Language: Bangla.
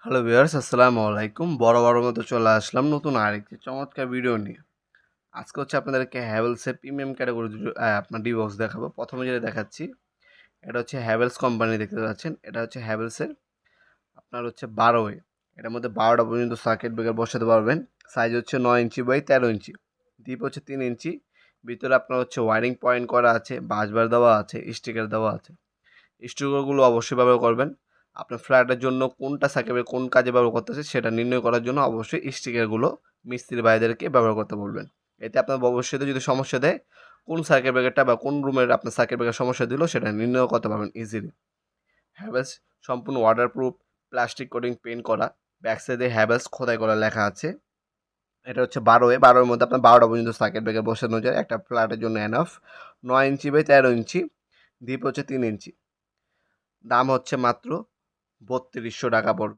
হ্যালো ভিউয়ার্স, আসসালামু আলাইকুম। বড় মতো চলে আসলাম নতুন আরেকটি চমৎকার ভিডিও নিয়ে। আজকে হচ্ছে আপনাদেরকে হ্যাভেলসের প্রিমিয়াম ক্যাটাগরি আপনার ডি বক্স দেখাবো। প্রথমে যেটা দেখাচ্ছি এটা হচ্ছে হ্যাভেলস কোম্পানি, দেখতে পাচ্ছেন। এটা হচ্ছে হ্যাভেলসের আপনার হচ্ছে 12 এটার মধ্যে 12টা পর্যন্ত সার্কিট ব্রেকার বসাতে পারবেন। সাইজ হচ্ছে 9 ইঞ্চি বাই 13 ইঞ্চি, ডিপ হচ্ছে 3 ইঞ্চি। ভিতরে আপনার হচ্ছে ওয়ারিং পয়েন্ট করা আছে, বাসবার দেওয়া আছে, স্টিকার দেওয়া আছে। স্টিকারগুলো অবশ্যই ব্যবহার করবেন। আপনার ফ্ল্যাটের জন্য কোনটা সাকিবের কোন কাজে ব্যবহার করতেছে সেটা নির্ণয় করার জন্য অবশ্যই স্টিকারগুলো মিস্ত্রি ভাইদেরকে ব্যবহার করতে বলবেন। এতে আপনার ভবিষ্যতে যদি সমস্যা দেয়, কোন সার্কিট ব্রেকারটা বা কোন রুমের আপনার সার্কিট ব্রেকার সমস্যা দিল সেটা নির্ণয় করতে পারবেন ইজিলি। হ্যাভেলস সম্পূর্ণ ওয়াটারপ্রুফ, প্লাস্টিক কোটিং পেইন্ট করা, ব্যাক সাইডে হ্যাভেলস খোদাই করা লেখা আছে। এটা হচ্ছে 12 মধ্যে আপনার 12টা পর্যন্ত সার্কিট ব্রেকার বসানো যায়, একটা ফ্ল্যাটের জন্য enough. 9 inch by 13 inch, deep হচ্ছে 3 ইঞ্চি। দাম হচ্ছে মাত্র ৩২০০ টাকা পড়বে।